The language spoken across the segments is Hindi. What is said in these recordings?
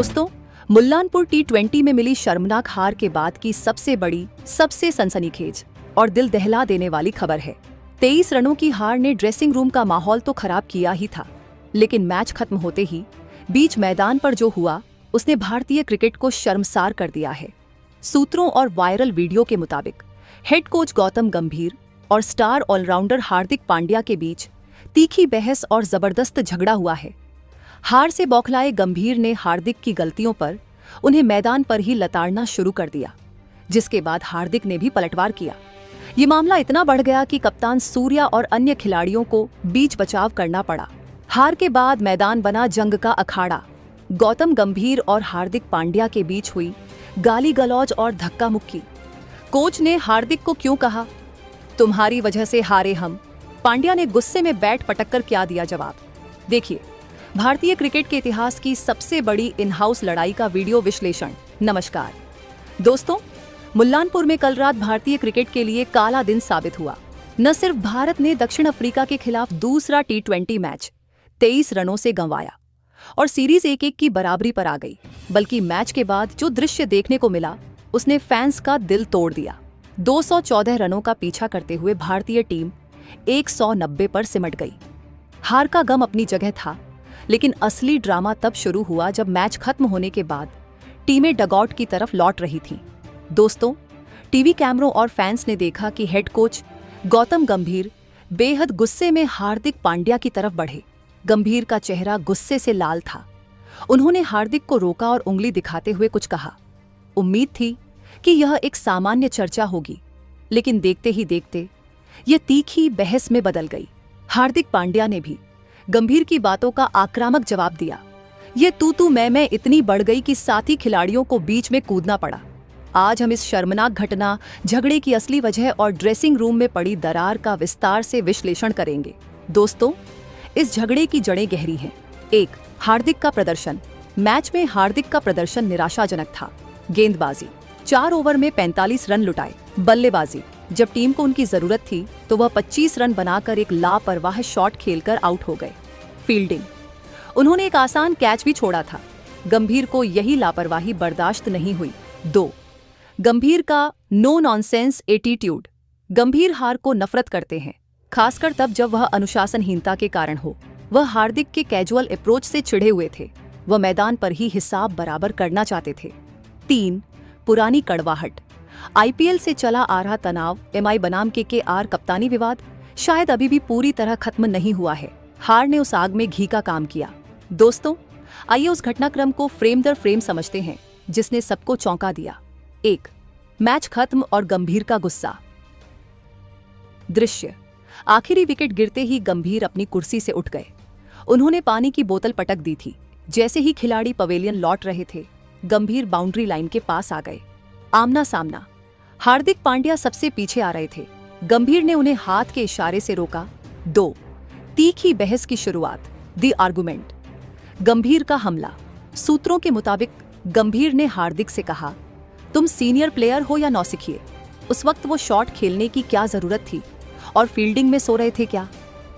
दोस्तों, मुल्लानपुर T20 में मिली शर्मनाक हार के बाद की सबसे बड़ी, सबसे सनसनीखेज और दिल दहला देने वाली खबर है। 23 रनों की हार ने ड्रेसिंग रूम का माहौल तो खराब किया ही था, लेकिन मैच खत्म होते ही बीच मैदान पर जो हुआ उसने भारतीय क्रिकेट को शर्मसार कर दिया है। सूत्रों और वायरल वीडियो के मुताबिक हेड कोच गौतम गंभीर और स्टार ऑलराउंडर हार्दिक पांड्या के बीच तीखी बहस और जबरदस्त झगड़ा हुआ है। हार से बौखलाए गंभीर ने हार्दिक की गलतियों पर उन्हें मैदान पर ही लताड़ना शुरू कर दिया, जिसके बाद हार्दिक ने भी पलटवार किया। ये मामला इतना बढ़ गया कि कप्तान सूर्या और अन्य खिलाड़ियों को बीच बचाव करना पड़ा। हार के बाद मैदान बना जंग का अखाड़ा। गौतम गंभीर और हार्दिक पांड्या के बीच हुई गाली गलौज और धक्का मुक्की। कोच ने हार्दिक को क्यों कहा, तुम्हारी वजह से हारे हम। पांड्या ने गुस्से में बैट पटककर क्या दिया जवाब। देखिए भारतीय क्रिकेट के इतिहास की सबसे बड़ी इन हाउस लड़ाई का वीडियो विश्लेषण। नमस्कार दोस्तों, मुल्लानपुर में कल रात भारतीय क्रिकेट के लिए काला दिन साबित हुआ। न सिर्फ भारत ने दक्षिण अफ्रीका के खिलाफ दूसरा T20 मैच 23 रनों से गंवाया और सीरीज 1-1 की बराबरी पर आ गई, बल्कि मैच के बाद जो दृश्य देखने को मिला उसने फैंस का दिल तोड़ दिया। 214 रनों का पीछा करते हुए भारतीय टीम 190 पर सिमट गई। हार का गम अपनी जगह था, लेकिन असली ड्रामा तब शुरू हुआ जब मैच खत्म होने के बाद टीमें डगआउट की तरफ लौट रही थीं। दोस्तों, टीवी कैमरों और फैंस ने देखा कि हेड कोच गौतम गंभीर बेहद गुस्से में हार्दिक पांड्या की तरफ बढ़े। गंभीर का चेहरा गुस्से से लाल था। उन्होंने हार्दिक को रोका और उंगली दिखाते हुए कुछ कहा। उम्मीद थी कि यह एक सामान्य चर्चा होगी, लेकिन देखते ही देखते यह तीखी बहस में बदल गई। हार्दिक पांड्या ने भी गंभीर की बातों का आक्रामक जवाब दिया। ये तू मैं इतनी बढ़ गई कि साथी खिलाड़ियों को बीच में कूदना पड़ा। आज हम इस शर्मनाक घटना, झगड़े की असली वजह और ड्रेसिंग रूम में पड़ी दरार का विस्तार से विश्लेषण करेंगे। दोस्तों, इस झगड़े की जड़ें गहरी हैं। 1. हार्दिक का प्रदर्शन। मैच में हार्दिक का प्रदर्शन निराशाजनक था। गेंदबाजी 4 ओवर में 45 रन लुटाए। बल्लेबाजी, जब टीम को उनकी जरूरत थी तो वह 25 रन बनाकर एक लापरवाह शॉट खेलकर आउट हो गए। फील्डिंग, उन्होंने एक आसान कैच भी छोड़ा था। गंभीर को यही लापरवाही बर्दाश्त नहीं हुई। 2. गंभीर का नो नॉनसेंस एटीट्यूड। गंभीर हार को नफरत करते हैं, खासकर तब जब वह अनुशासनहीनता के कारण हो। वह हार्दिक के कैजुअल अप्रोच से चिढ़े हुए थे। वह मैदान पर ही हिसाब बराबर करना चाहते थे। 3. पुरानी कड़वाहट। IPL से चला आ रहा तनाव, MI बनाम KKR कप्तानी विवाद शायद अभी भी पूरी तरह खत्म नहीं हुआ है। हार ने उस आग में घी का काम किया। दोस्तों, आइए उस घटनाक्रम को फ्रेम दर फ्रेम समझते हैं जिसने सबको चौंका दिया। 1. मैच खत्म और गंभीर का गुस्सा। दृश्य, आखिरी विकेट गिरते ही गंभीर अपनी कुर्सी से उठ गए। उन्होंने पानी की बोतल पटक दी थी। जैसे ही खिलाड़ी पवेलियन लौट रहे थे, गंभीर बाउंड्री लाइन के पास आ गए। आमना सामना, हार्दिक पांड्या सबसे पीछे आ रहे थे। गंभीर ने उन्हें हाथ के इशारे से रोका। 2. तीखी बहस की शुरुआत, द आर्गुमेंट। गंभीर का हमला। सूत्रों के मुताबिक गंभीर ने हार्दिक से कहा, तुम सीनियर प्लेयर हो या नौसिखिए। उस वक्त वो शॉट खेलने की क्या जरूरत थी और फील्डिंग में सो रहे थे क्या।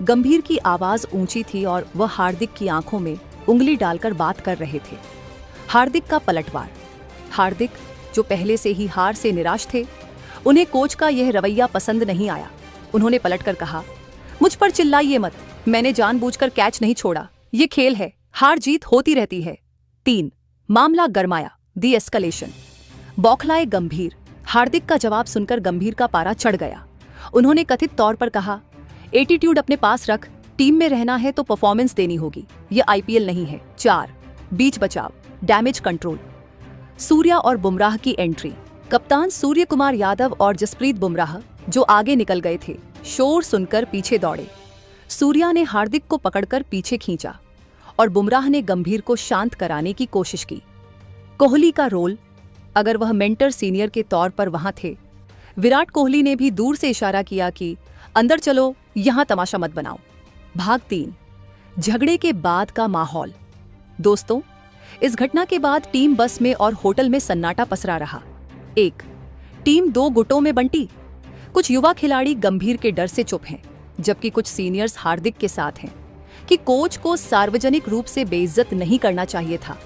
गंभीर की आवाज ऊंची थी और वह हार्दिक की आंखों में उंगली डालकर बात कर रहे थे। हार्दिक का पलटवार। हार्दिक, जो पहले से ही हार से निराश थे, उन्हें कोच का यह रवैया पसंद नहीं आया। उन्होंने पलटकर कहा, मुझ पर चिल्लाइए मत, मैंने जानबूझकर कैच नहीं छोड़ा। ये खेल है, हार जीत होती रहती है। 3. मामला गरमाया, द एस्कलेशन। बौखलाए गंभीर। हार्दिक का जवाब सुनकर गंभीर का पारा चढ़ गया। उन्होंने कथित तौर पर कहा, एटीट्यूड अपने पास रख, टीम में रहना है तो परफॉर्मेंस देनी होगी, ये IPL नहीं है। 4. बीच बचाव, डैमेज कंट्रोल। सूर्या और बुमराह की एंट्री। कप्तान सूर्य कुमार यादव और जसप्रीत बुमराह, जो आगे निकल गए थे, शोर सुनकर पीछे दौड़े। सूर्या ने हार्दिक को पकड़कर पीछे खींचा और बुमराह ने गंभीर को शांत कराने की कोशिश की। कोहली का रोल, अगर वह मेंटर सीनियर के तौर पर वहां थे, विराट कोहली ने भी दूर से इशारा किया कि अंदर चलो, यहां तमाशा मत बनाओ। भाग 3, झगड़े के बाद का माहौल। दोस्तों, इस घटना के बाद टीम बस में और होटल में सन्नाटा पसरा रहा। 1. टीम 2 गुटों में बंटी। कुछ युवा खिलाड़ी गंभीर के डर से चुप हैं, जबकि कुछ सीनियर्स हार्दिक के साथ हैं कि कोच को सार्वजनिक रूप से बेइज्जत नहीं करना चाहिए था।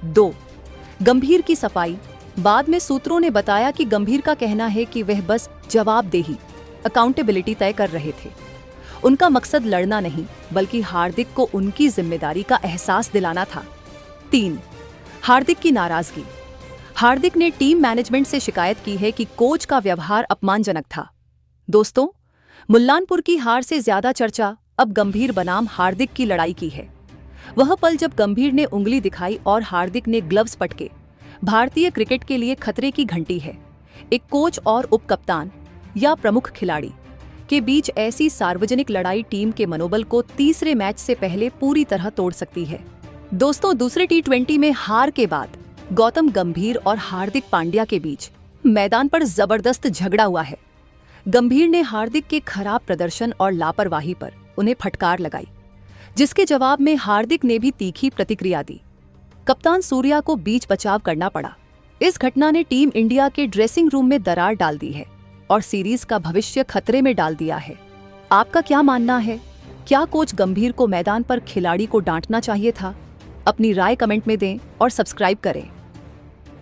2. गंभीर की सफाई। बाद में सूत्रों ने बताया कि गंभीर का कहना है कि वह बस जवाबदेही, अकाउंटेबिलिटी तय कर रहे थे। उनका मकसद लड़ना नहीं, बल्कि हार्दिक को उनकी जिम्मेदारी का एहसास दिलाना था। 3. हार्दिक की नाराजगी। हार्दिक ने टीम मैनेजमेंट से शिकायत की है कि कोच का व्यवहार अपमानजनक था। दोस्तों, मुल्लानपुर की हार से ज्यादा चर्चा अब गंभीर बनाम हार्दिक की लड़ाई की है। वह पल जब गंभीर ने उंगली दिखाई और हार्दिक ने ग्लव्स पटके, भारतीय क्रिकेट के लिए खतरे की घंटी है। एक कोच और उपकप्तान या प्रमुख खिलाड़ी के बीच ऐसी सार्वजनिक लड़ाई टीम के मनोबल को तीसरे मैच से पहले पूरी तरह तोड़ सकती है। दोस्तों, दूसरे T20 में हार के बाद गौतम गंभीर और हार्दिक पांड्या के बीच मैदान पर जबरदस्त झगड़ा हुआ है। गंभीर ने हार्दिक के खराब प्रदर्शन और लापरवाही पर उन्हें फटकार लगाई, जिसके जवाब में हार्दिक ने भी तीखी प्रतिक्रिया दी। कप्तान सूर्या को बीच बचाव करना पड़ा। इस घटना ने टीम इंडिया के ड्रेसिंग रूम में दरार डाल दी है और सीरीज का भविष्य खतरे में डाल दिया है। आपका क्या मानना है? क्या कोच गंभीर को मैदान पर खिलाड़ी को डांटना चाहिए था? अपनी राय कमेंट में दें और सब्सक्राइब करें।